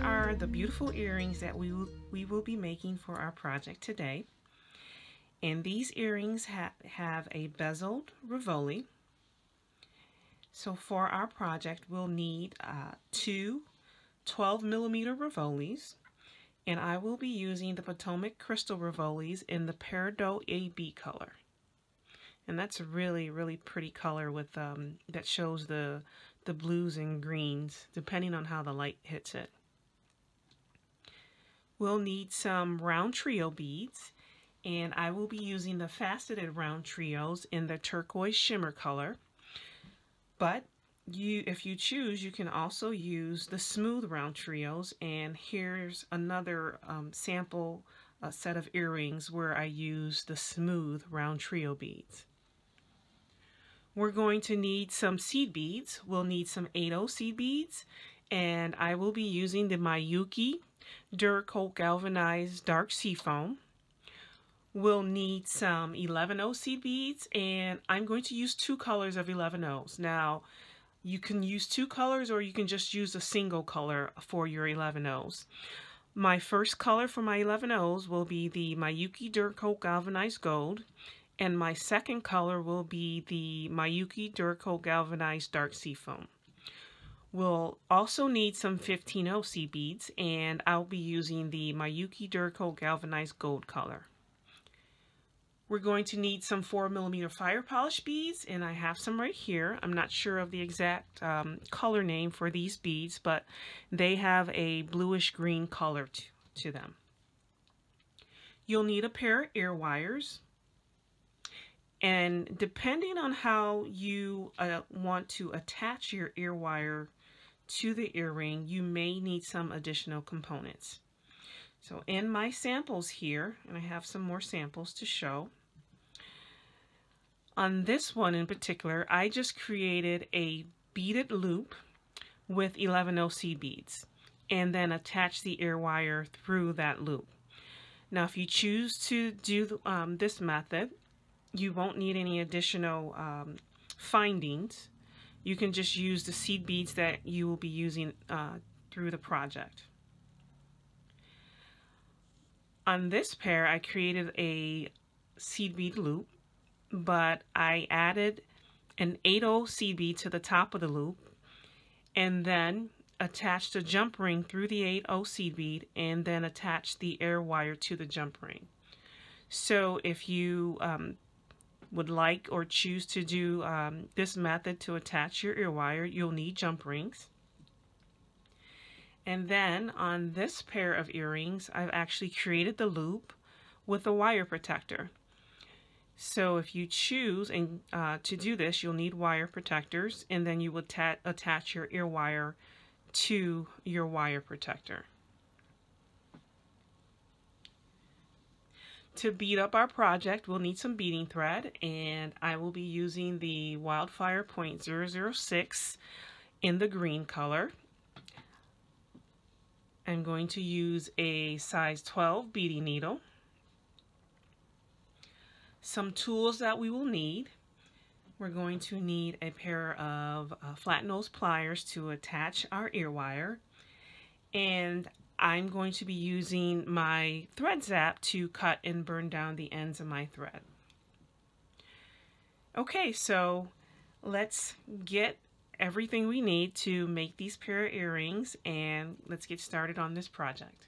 are the beautiful earrings that we will be making for our project today. And these earrings have a bezeled Rivoli. So for our project, we'll need two 12mm Rivolis, and I will be using the Potomac Crystal Rivolis in the Peridot AB color. And that's a really pretty color with that shows the blues and greens depending on how the light hits it. We'll need some round trio beads, and I will be using the faceted round trios in the turquoise shimmer color. But if you choose, you can also use the smooth round trios, and here's another sample set of earrings where I use the smooth round trio beads. We're going to need some seed beads. We'll need some 8/0 seed beads, and I will be using the Miyuki Duracoat Galvanized Dark Seafoam. We'll need some 11/0 seed beads, and I'm going to use two colors of 11/0s. Now, you can use two colors or you can just use a single color for your 11/0s. My first color for my 11/0s will be the Miyuki Duracoat Galvanized Gold, and my second color will be the Miyuki Duracoat Galvanized Dark Seafoam. We'll also need some 15/0 seed beads, and I'll be using the Miyuki Duracoat Galvanized Gold color. We're going to need some 4mm fire polish beads, and I have some right here. I'm not sure of the exact color name for these beads, but they have a bluish green color to them. You'll need a pair of ear wires, and depending on how you want to attach your ear wire to the earring, you may need some additional components. So in my samples here, and I have some more samples to show, on this one in particular, I just created a beaded loop with 11/0 seed beads and then attach the ear wire through that loop. Now, if you choose to do this method, you won't need any additional findings. You can just use the seed beads that you will be using through the project. On this pair, I created a seed bead loop, but I added an 8/0 seed bead to the top of the loop and then attached a jump ring through the 8/0 seed bead and then attached the ear wire to the jump ring. So if you would like or choose to do this method to attach your ear wire, you'll need jump rings. And then on this pair of earrings, I've actually created the loop with a wire protector. So if you choose to do this, you'll need wire protectors, and then you will attach your ear wire to your wire protector. To bead up our project, we'll need some beading thread, and I will be using the Wildfire .006 in the green color. I'm going to use a size 12 beading needle. Some tools that we will need. We're going to need a pair of flat nose pliers to attach our ear wire, and I'm going to be using my thread zap to cut and burn down the ends of my thread. Okay, so let's get everything we need to make these pair of earrings, and let's get started on this project.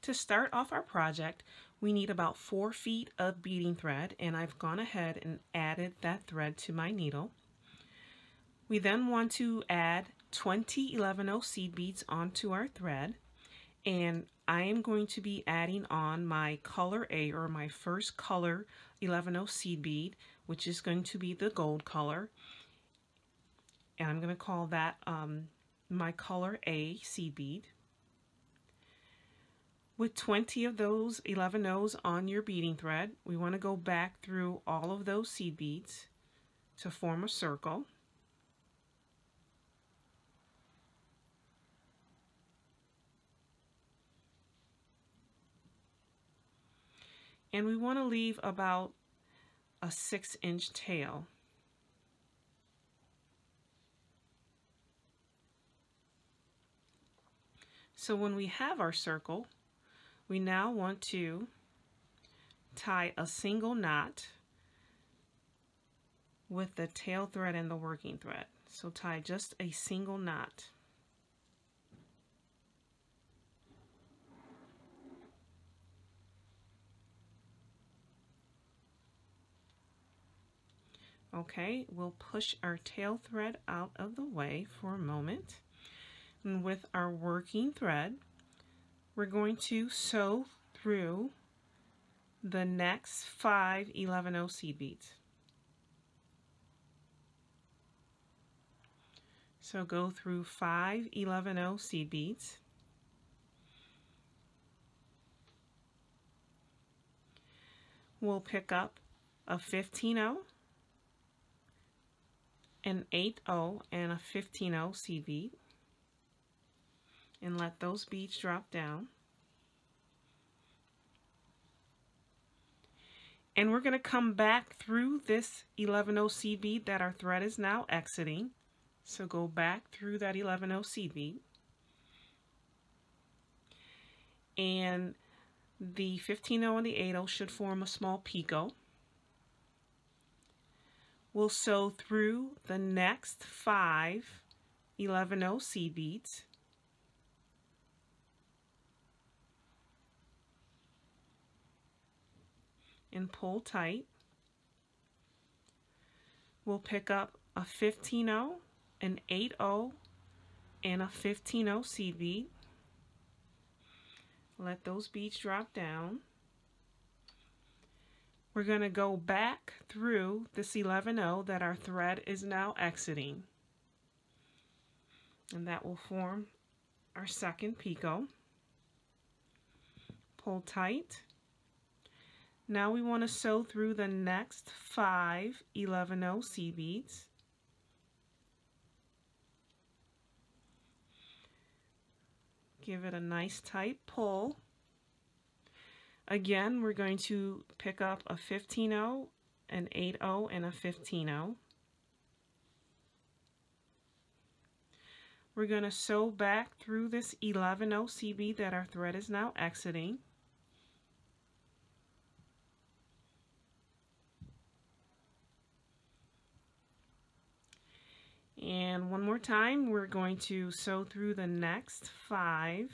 To start off our project, we need about 4 feet of beading thread, and I've gone ahead and added that thread to my needle. We then want to add 20 11/0 seed beads onto our thread, and I am going to be adding on my color A, or my first color 11/0 seed bead, which is going to be the gold color, and I'm going to call that my color A seed bead. With 20 of those 11/0s on your beading thread, we want to go back through all of those seed beads to form a circle. And we want to leave about a 6-inch tail. So when we have our circle, we now want to tie a single knot with the tail thread and the working thread. So tie just a single knot. Okay, we'll push our tail thread out of the way for a moment. And with our working thread, we're going to sew through the next 5 11-0 seed beads. So go through 5 11-0 seed beads. We'll pick up a 15-0, an 8-0, and a 15-0 seed bead, and let those beads drop down. And we're going to come back through this 11-0 seed bead that our thread is now exiting. So go back through that 11-0 seed bead. And the 15-0 and the 8-0 should form a small picot. We'll sew through the next 5 11-0 seed beads. And pull tight. We'll pick up a 15-0, an 8-0, and a 15-0 seed bead. Let those beads drop down. We're going to go back through this 11-0 that our thread is now exiting. And that will form our second picot. Pull tight. Now we want to sew through the next 5 11-0 seed beads. Give it a nice tight pull. Again, we're going to pick up a 15-0, an 8-0, and a 15-0. We're going to sew back through this 11-0 seed bead that our thread is now exiting. And one more time, we're going to sew through the next 5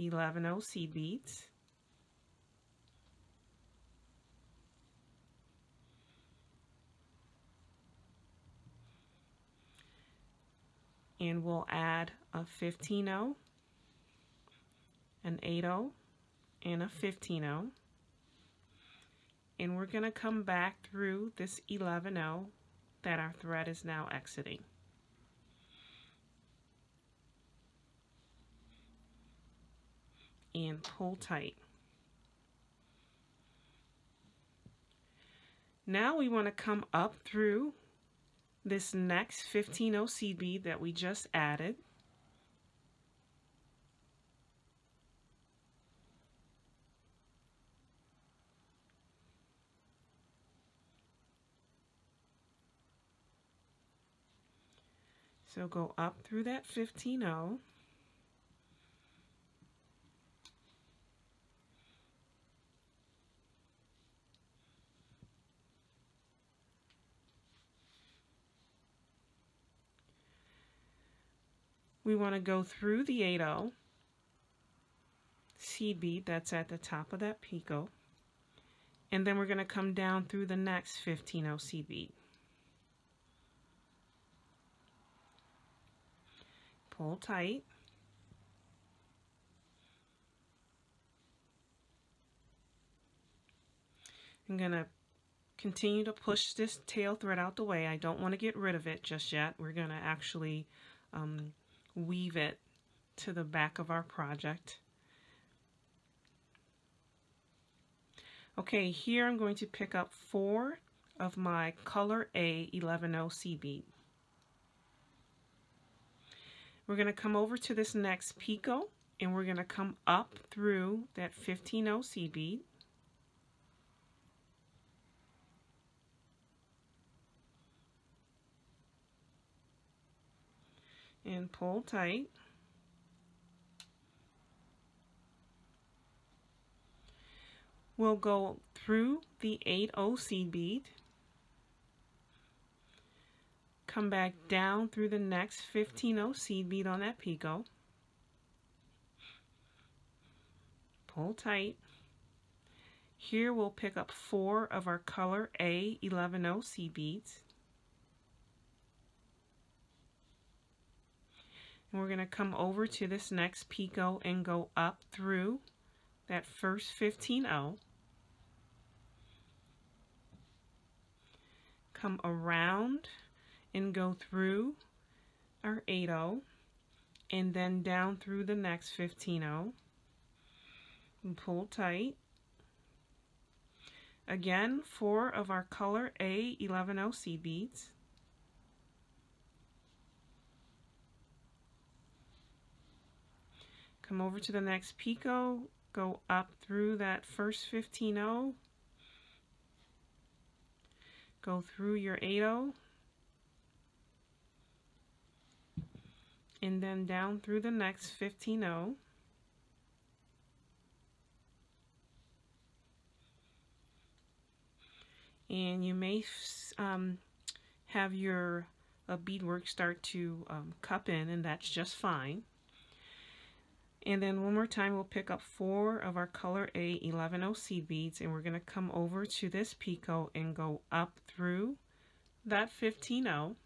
11-0 seed beads. And we'll add a 15-0, an 8-0, and a 15-0. And we're going to come back through this 11-0 that our thread is now exiting. And pull tight. Now we want to come up through this next 15-0 seed bead that we just added. So go up through that 15-0. We want to go through the 8-0 seed bead that's at the top of that picot, and then we're going to come down through the next 15-0 seed bead. Pull tight. I'm going to continue to push this tail thread out the way. I don't want to get rid of it just yet. We're going to actually weave it to the back of our project. Okay, here I'm going to pick up 4 of my color A 11-0 seed bead. We're going to come over to this next picot, and we're going to come up through that 15-0 seed bead. And pull tight. We'll go through the 8/0 seed bead, come back down through the next 15/0 seed bead on that picot, pull tight. Here we'll pick up 4 of our color A 11/0 seed beads, and we're going to come over to this next picot and go up through that first 15/0, come around and go through our 8/0, and then down through the next 15/0 and pull tight. Again, 4 of our color A 11/0 seed beads, come over to the next picot, go up through that first 15/0, go through your 8/0, and then down through the next 15/0. And you may have your beadwork start to cup in, and that's just fine. And then one more time, we'll pick up 4 of our color A 11/0 seed beads, and we're going to come over to this picot and go up through that 15/0.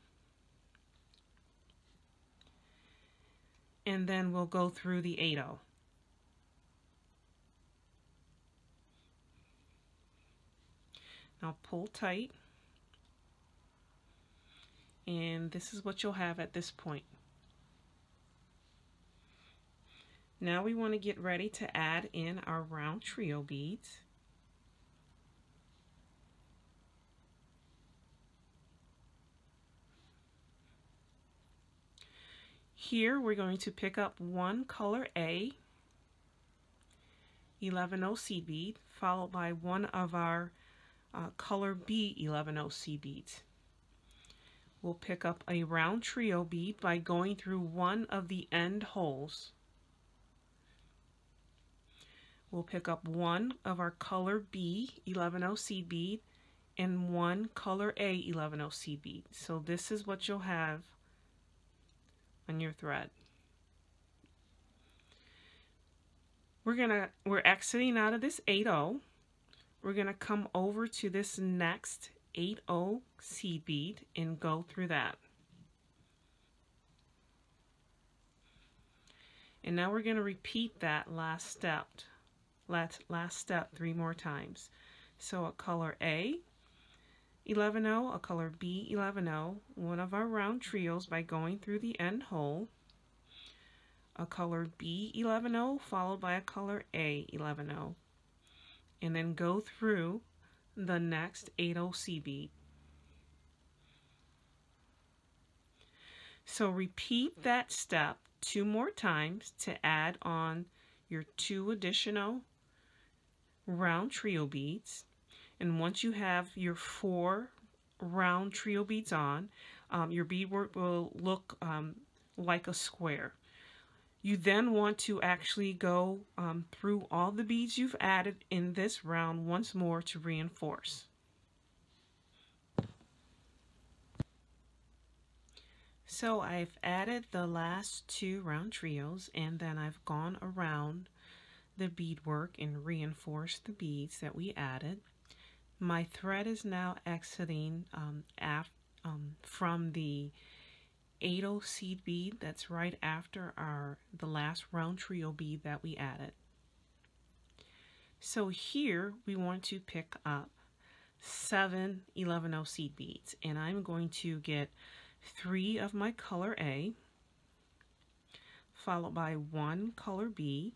And then we'll go through the 8/0. Now pull tight, and this is what you'll have at this point. Now we want to get ready to add in our round trio beads. Here we're going to pick up 1 color A 11/0 seed bead, followed by 1 of our color B 11/0 seed beads. We'll pick up a round trio bead by going through 1 of the end holes. We'll pick up 1 of our color B 11/0 seed bead and 1 color A 11/0 seed bead. So this is what you'll have on your thread. We're exiting out of this 8/0. We're going to come over to this next 8/0 seed bead and go through that. And now we're going to repeat that last step 3 more times. So a color A 11/0, a color B 11/0, 1 of our round trios by going through the end hole, a color B 11/0 followed by a color A 11/0, and then go through the next 8/0 seed bead. So repeat that step 2 more times to add on your 2 additional round trio beads. And once you have your 4 round trio beads on, your beadwork will look like a square. You then want to actually go through all the beads you've added in this round once more to reinforce. So I've added the last 2 round trios, and then I've gone around the beadwork and reinforced the beads that we added. My thread is now exiting from the 8/0 seed bead that's right after the last round trio bead that we added. So here we want to pick up 7 11/0 seed beads, and I'm going to get 3 of my color A, followed by 1 color B,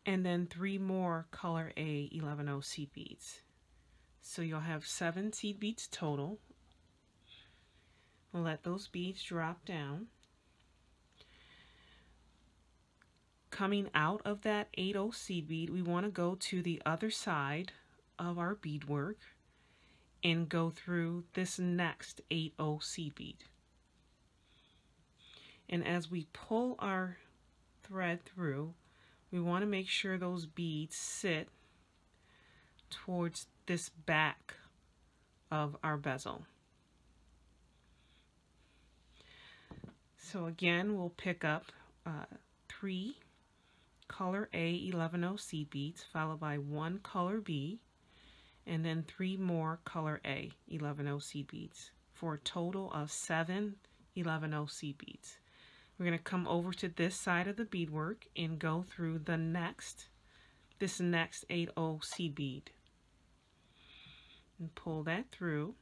and then 3 more color A 11/0 seed beads. So you'll have 7 seed beads total. We'll let those beads drop down. Coming out of that 8/0 seed bead, we want to go to the other side of our beadwork and go through this next 8/0 seed bead. And as we pull our thread through, we want to make sure those beads sit towards this back of our bezel. So again, we'll pick up 3 color A 11-0 seed beads, followed by 1 color B, and then 3 more color A 11-0 seed beads, for a total of 7 11-0 seed beads. We're going to come over to this side of the beadwork and go through the next 8-0 seed bead and pull that through.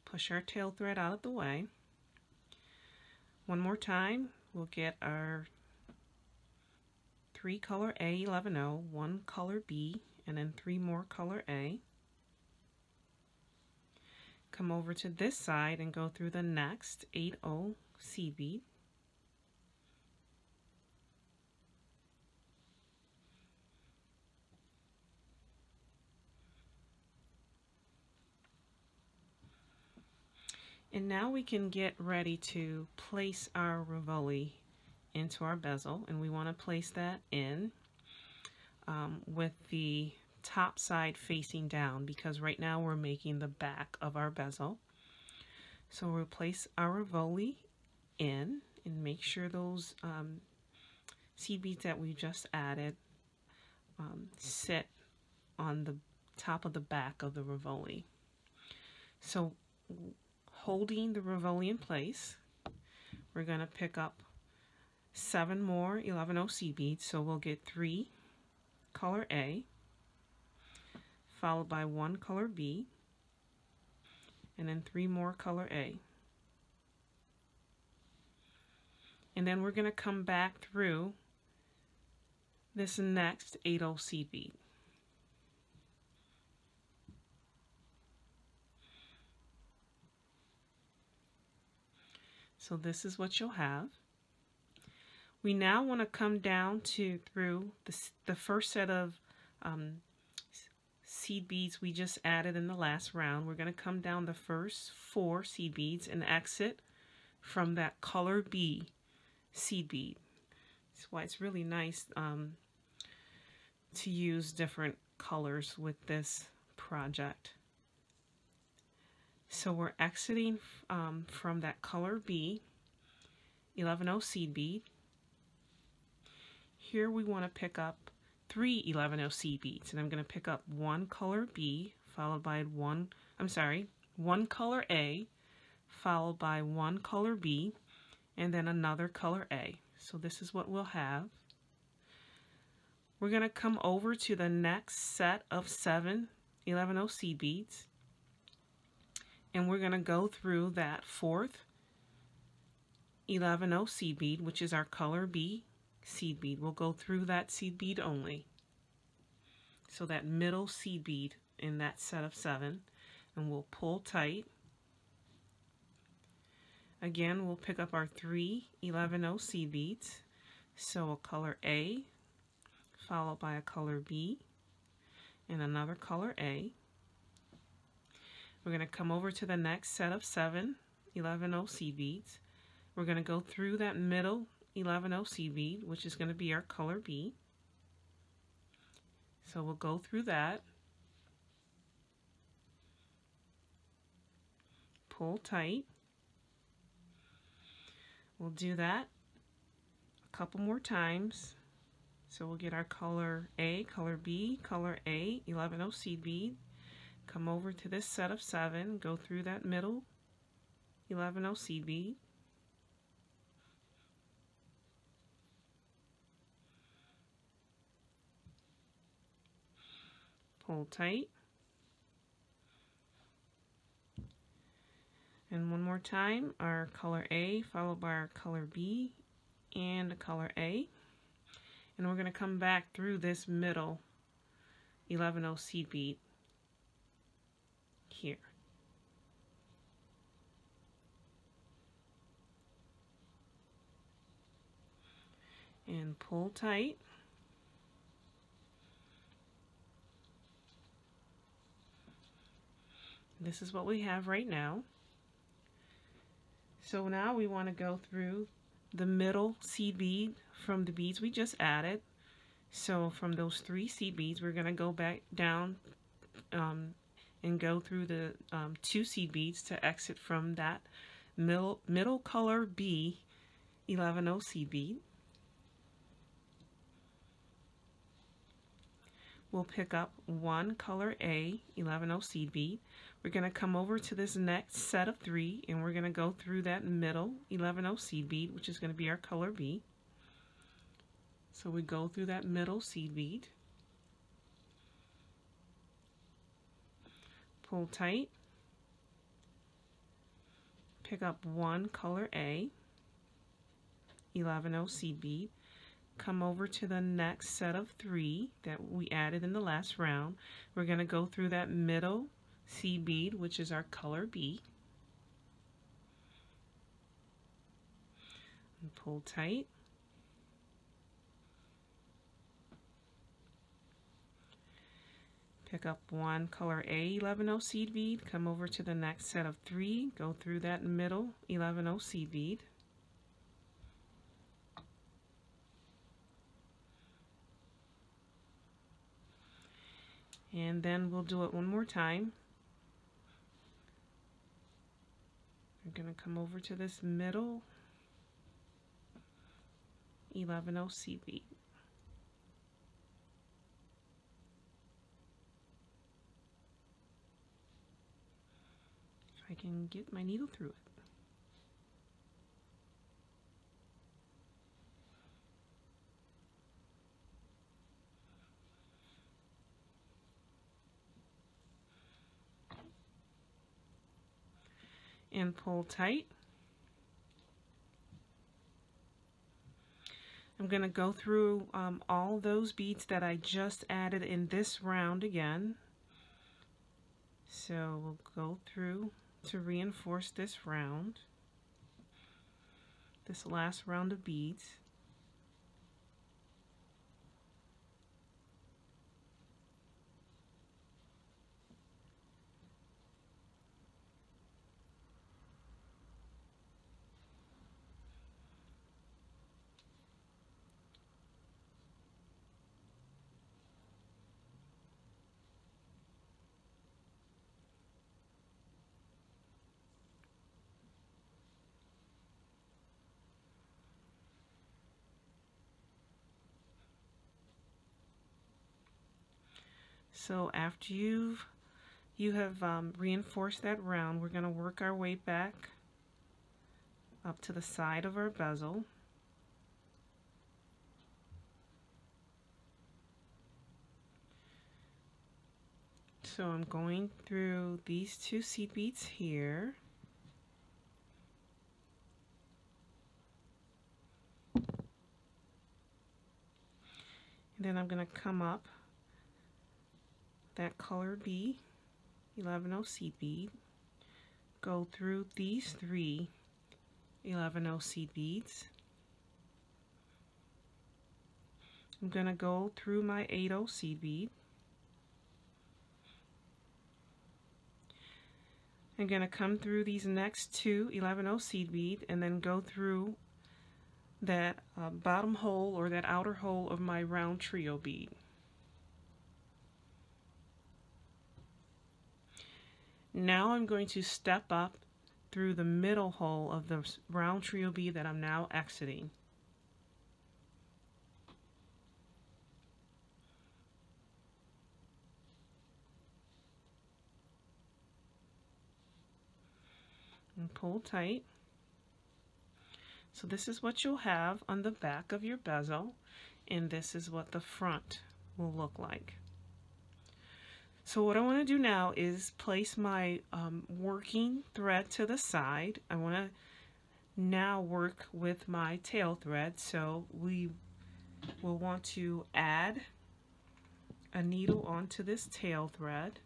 Push our tail thread out of the way. One more time, we'll get our 3 color A 11-0, 1 color B, and then 3 more color A. Come over to this side and go through the next 8-0 seed bead. And now we can get ready to place our Rivoli into our bezel, and we want to place that in with the top side facing down, because right now we're making the back of our bezel. So we'll place our Rivoli in and make sure those seed beads that we just added sit on the top of the back of the Rivoli. So holding the Rivoli in place, we're going to pick up 7 more 11-0 seed beads. So we'll get 3 color A, followed by 1 color B, and then 3 more color A. And then we're going to come back through this next 8-0 seed bead. So this is what you'll have. We now want to come down through the first set of seed beads we just added in the last round. We're going to come down the first 4 seed beads and exit from that color B seed bead. That's why it's really nice to use different colors with this project. So we're exiting from that color B 11-0 seed bead. Here we want to pick up 3 11-0 seed beads, and I'm going to pick up 1 color B followed by 1 color A followed by 1 color B, and then another color A. So this is what we'll have. We're going to come over to the next set of 7 11-0 seed beads, and we're going to go through that 4th 11-0 seed bead, which is our color B seed bead. We'll go through that seed bead only. So that middle seed bead in that set of 7, and we'll pull tight. Again, we'll pick up our 3 11-0 seed beads. So a color A, followed by a color B, and another color A. We're going to come over to the next set of 7 11-0 seed beads. We're going to go through that middle 11-0 seed bead, which is going to be our color B. So we'll go through that, pull tight. We'll do that a couple more times. So we'll get our color A, color B, color A, 11-0 seed bead. Come over to this set of 7, go through that middle 11-0 seed bead. Pull tight. And one more time, our color A followed by our color B and a color A. And we're going to come back through this middle 11-0 seed bead here. And pull tight. This is what we have right now. So now we want to go through the middle seed bead from the beads we just added. So from those 3 seed beads, we're going to go back down and go through the 2 seed beads to exit from that middle color B 11O seed bead. We'll pick up 1 color A 11O seed bead. We're going to come over to this next set of 3 and we're going to go through that middle 11O seed bead, which is going to be our color B. So we go through that middle seed bead, pull tight, pick up 1 color A 11O seed bead, come over to the next set of 3 that we added in the last round. We're going to go through that middle seed bead, which is our color B, and pull tight. Pick up 1 color A 11O seed bead, come over to the next set of 3, go through that middle 11O seed bead, and then we'll do it one more time. We're going to come over to this middle 11O seed bead. If I can get my needle through it. And pull tight. I'm going to go through all those beads that I just added in this round again. So we'll go through to reinforce this round, this last round of beads. So after you have reinforced that round, we're going to work our way back up to the side of our bezel. So I'm going through these 2 seed beads here. And then I'm going to come up that color B 11O seed bead, go through these 3 11O seed beads. I'm going to go through my 8O seed bead. I'm going to come through these next 2 11O seed bead and then go through that bottom hole or that outer hole of my round trio bead. Now I'm going to step up through the middle hole of the round trio bead that I'm now exiting. And pull tight. So this is what you'll have on the back of your bezel, and this is what the front will look like. So what I want to do now is place my working thread to the side. I want to now work with my tail thread. So we will want to add a needle onto this tail thread,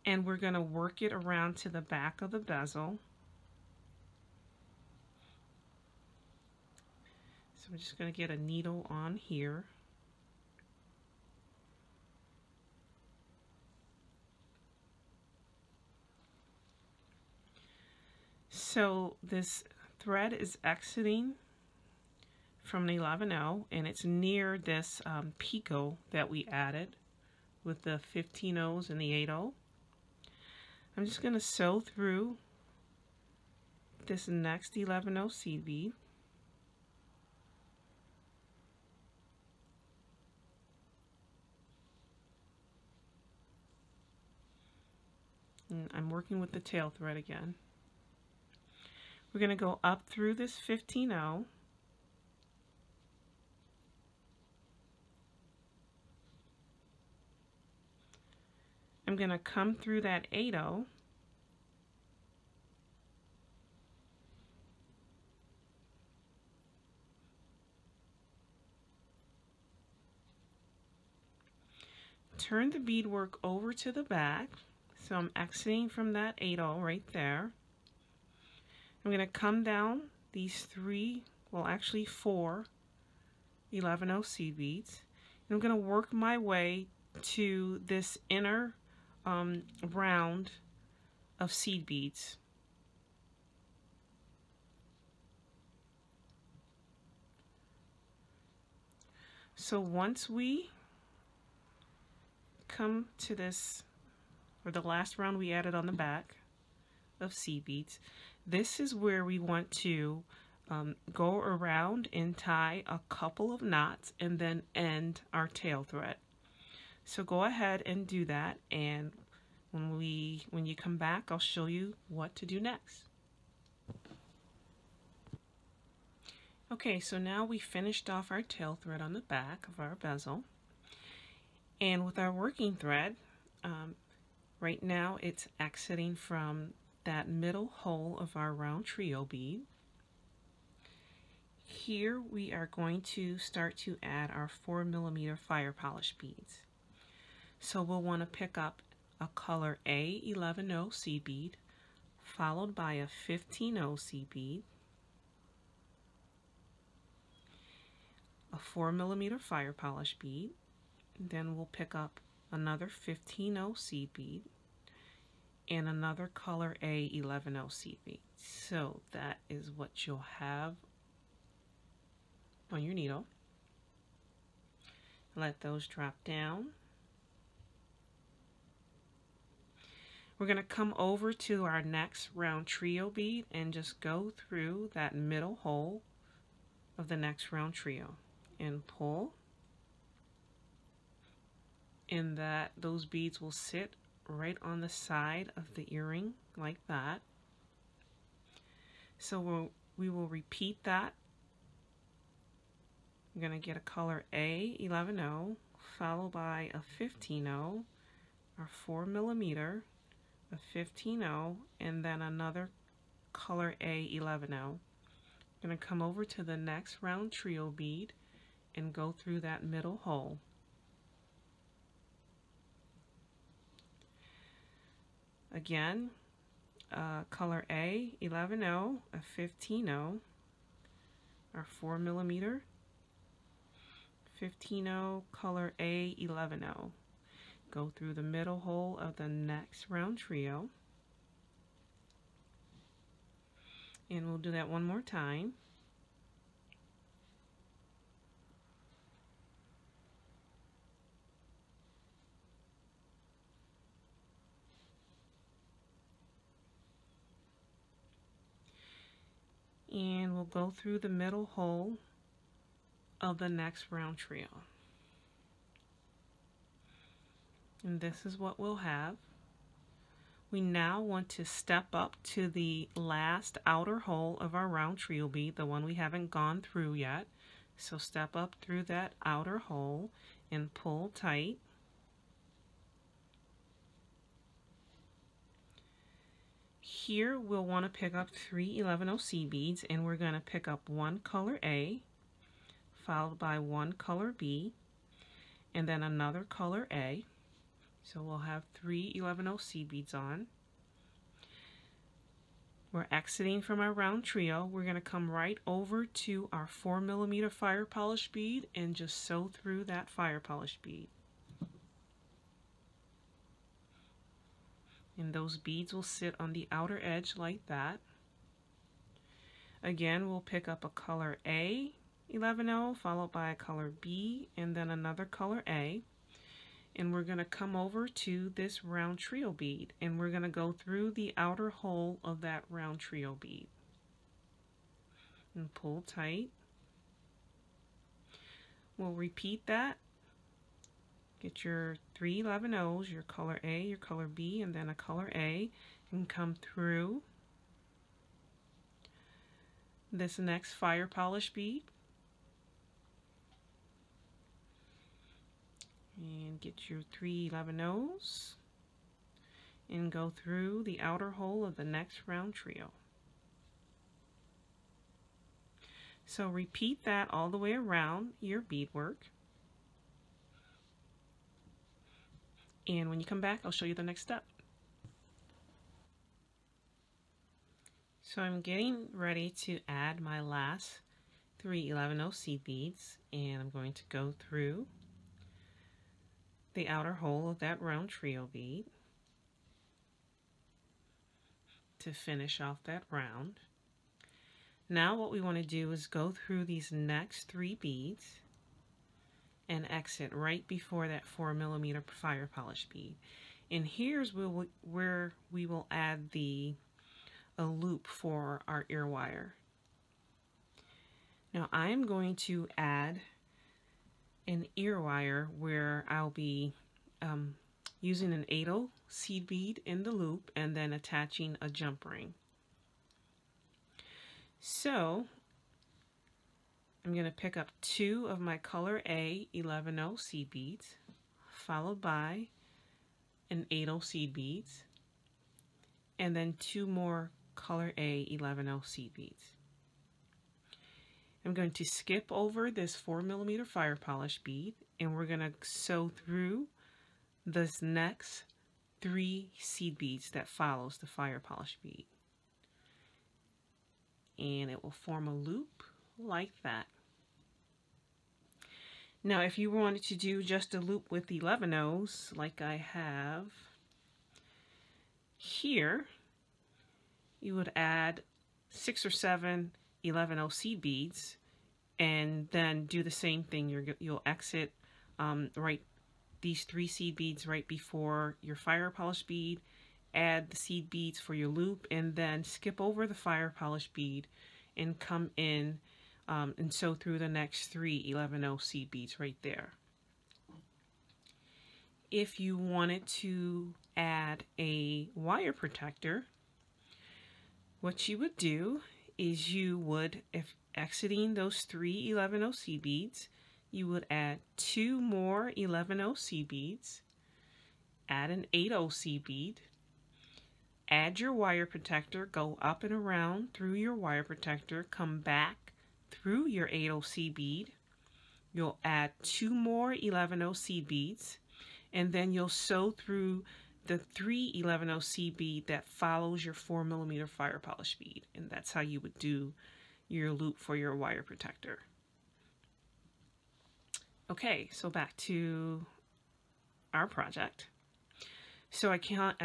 and we're going to work it around to the back of the bezel. So I'm just going to get a needle on here. So this thread is exiting from an 11/0, and it's near this picot that we added with the 15/0s and the 8/0. I'm just going to sew through this next 11/0 seed bead. And I'm working with the tail thread again. We're going to go up through this 15/0. I'm going to come through that 8/0. Turn the beadwork over to the back. So I'm exiting from that 8/0 right there. I'm going to come down these three, well actually four 11/0 seed beads. And I'm going to work my way to this inner round of seed beads. So once we come to this, or the last round we added on the back of seed beads, this is where we want to go around and tie a couple of knots and then end our tail thread. So go ahead and do that, and when you come back, I'll show you what to do next. Okay, so now we finished off our tail thread on the back of our bezel, and with our working thread, right now it's exiting from that middle hole of our round trio bead. Here we are going to start to add our 4mm fire polish beads. So we'll want to pick up a color A11/0 seed bead, followed by a 15/0 seed bead, a 4mm fire polish bead, then we'll pick up another 15/0 seed bead, and another color A11/0 seed bead. So that is what you'll have on your needle. Let those drop down. We're going to come over to our next round trio bead and just go through that middle hole of the next round trio and pull, and those beads will sit right on the side of the earring like that. So we will repeat that. We're going to get a color A11/0 followed by a 15/0, our 4mm, a 15/0, and then another color A11/0. Going to come over to the next round trio bead and go through that middle hole. Again, color A11/0, a 15/0, our 4mm, 15/0, color A11/0. Go through the middle hole of the next round trio, and we'll do that one more time. And we'll go through the middle hole of the next round trio. And this is what we'll have. We now want to step up to the last outer hole of our round trio bead, the one we haven't gone through yet. So step up through that outer hole and pull tight. Here we'll want to pick up 3 11/0 seed beads, and we're going to pick up one color A, followed by one color B, and then another color A. So we'll have 3 11/0 seed beads on. We're exiting from our round trio. We're going to come right over to our 4mm fire polish bead and just sew through that fire polish bead. And those beads will sit on the outer edge like that. Again, we'll pick up a color A 11-0 followed by a color B and then another color A. And we're going to come over to this round trio bead and we're going to go through the outer hole of that round trio bead. And pull tight. We'll repeat that. Get your 3 11-0s, your color A, your color B, and then a color A, and come through this next fire polish bead. And get your 3 11-0s and go through the outer hole of the next round trio. So repeat that all the way around your beadwork. And when you come back, I'll show you the next step. So I'm getting ready to add my last 3 11-0 seed beads, and I'm going to go through the outer hole of that round trio bead to finish off that round. Now what we want to do is go through these next 3 beads and exit right before that 4mm fire polish bead. And here's where we will add a loop for our ear wire. Now I'm going to add an ear wire where I'll be using an 8/0 seed bead in the loop and then attaching a jump ring. So I'm going to pick up 2 of my color A 11/0 seed beads followed by an 8/0 seed beads and then 2 more color A 11/0 seed beads. I'm going to skip over this 4mm fire polish bead and we're going to sew through this next 3 seed beads that follows the fire polish bead. And it will form a loop like that. Now if you wanted to do just a loop with 11/0s like I have here, you would add 6 or 7 11/0 seed beads and then do the same thing. You'll exit right these 3 seed beads right before your fire polish bead, add the seed beads for your loop, and then skip over the fire polish bead and come in and sew through the next 3 11/0 seed beads right there. If you wanted to add a wire protector, what you would do is you would, if exiting those 3 11/0 seed beads, you would add 2 more 11/0 seed beads, add an 8/0 seed bead, add your wire protector, go up and around through your wire protector, come back through your 8/0 seed bead, you'll add 2 more 11/0 seed beads, and then you'll sew through the 3 11/0 seed bead that follows your 4mm fire polish bead. And that's how you would do your loop for your wire protector. Okay, so back to our project. So I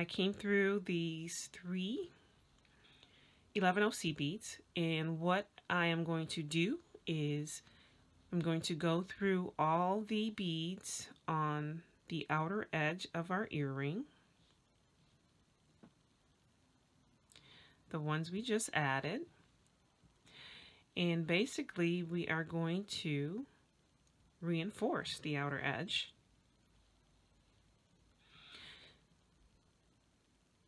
came through these 3 11/0 seed beads, and what I am going to do is I'm going to go through all the beads on the outer edge of our earring, the ones we just added, and basically we are going to reinforce the outer edge.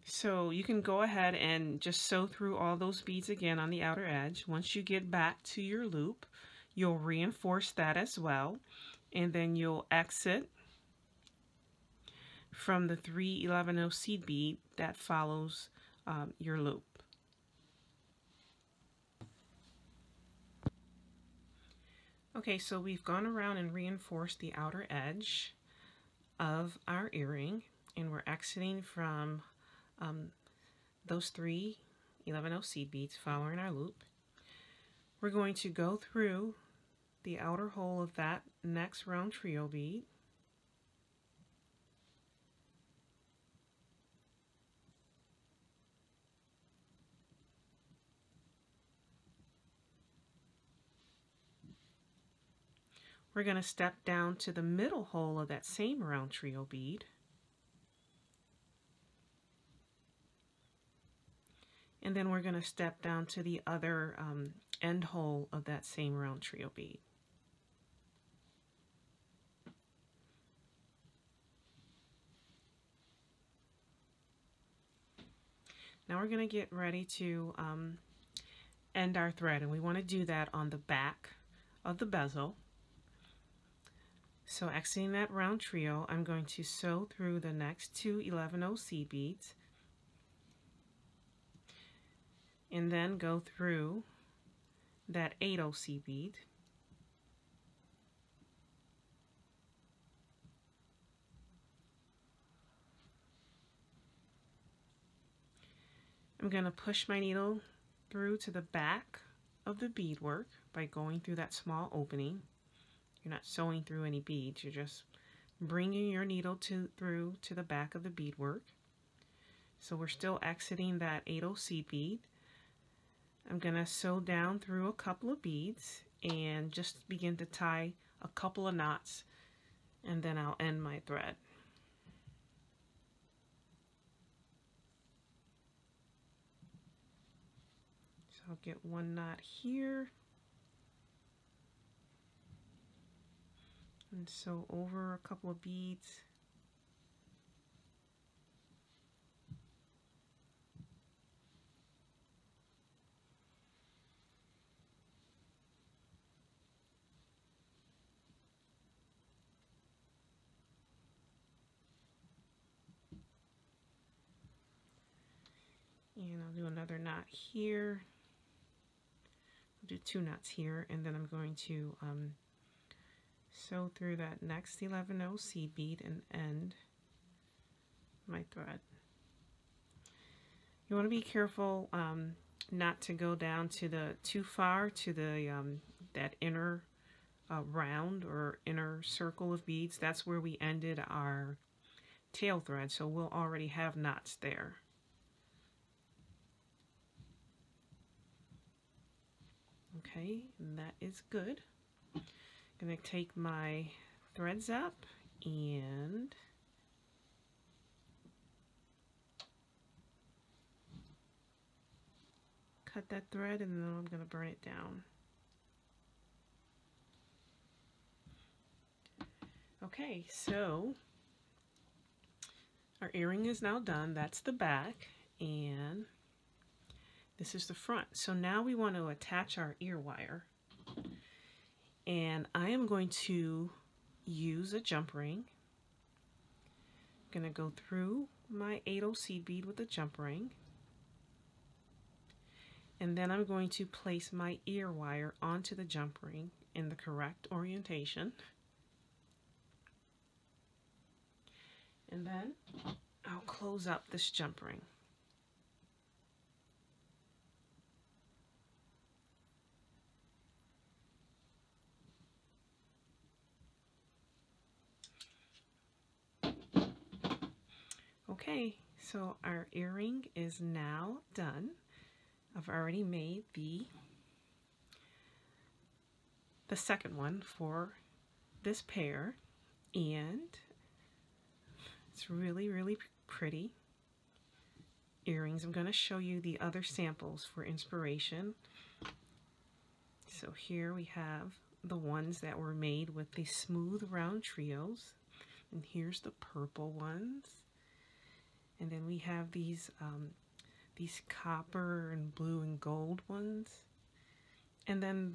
So you can go ahead and just sew through all those beads again on the outer edge. Once you get back to your loop, you'll reinforce that as well, and then you'll exit from the 3 11/0 seed bead that follows your loop. Okay, so we've gone around and reinforced the outer edge of our earring, and we're exiting from those 3 11/0 seed beads following our loop. We're going to go through the outer hole of that next round trio bead, we're going to step down to the middle hole of that same round trio bead. And then we're going to step down to the other end hole of that same round trio bead. Now we're going to get ready to end our thread, and we want to do that on the back of the bezel. So exiting that round trio, I'm going to sew through the next two 11 seed beads, and then go through that 8 seed bead. I'm going to push my needle through to the back of the beadwork by going through that small opening. You're not sewing through any beads, you're just bringing your needle through to the back of the beadwork. So we're still exiting that 8 seed bead. I'm going to sew down through a couple of beads and just begin to tie a couple of knots, and then I'll end my thread. So I'll get one knot here and sew over a couple of beads. And I'll do another knot here. I'll do 2 knots here, and then I'm going to sew through that next 11 seed bead and end my thread. You want to be careful not to go down to too far to the that inner round or inner circle of beads. That's where we ended our tail thread, so we'll already have knots there. Okay, and that is good. I'm going to take my threads up and cut that thread, and then I'm going to burn it down. Okay, so our earring is now done. That's the back, and this is the front. So now we want to attach our ear wire, and I am going to use a jump ring. I'm going to go through my 8 seed bead with a jump ring, and then I'm going to place my ear wire onto the jump ring in the correct orientation, and then I'll close up this jump ring. Okay, so our earring is now done. I've already made the second one for this pair, and it's really, really pretty earrings. I'm going to show you the other samples for inspiration. So here we have the ones that were made with the smooth round trios, and here's the purple ones. And then we have these copper and blue and gold ones. And then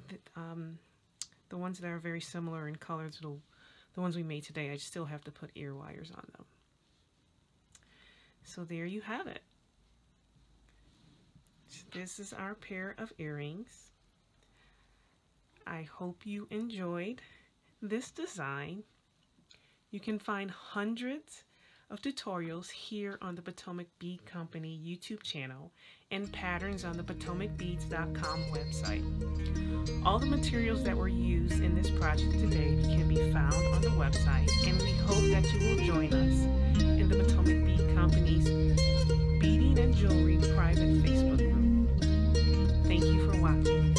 the ones that are very similar in color to the ones we made today. I still have to put ear wires on them. So there you have it. This is our pair of earrings. I hope you enjoyed this design. You can find hundreds of tutorials here on the Potomac Bead Company YouTube channel and patterns on the PotomacBeads.com website. All the materials that were used in this project today can be found on the website, and we hope that you will join us in the Potomac Bead Company's Beading and Jewelry private Facebook group. Thank you for watching.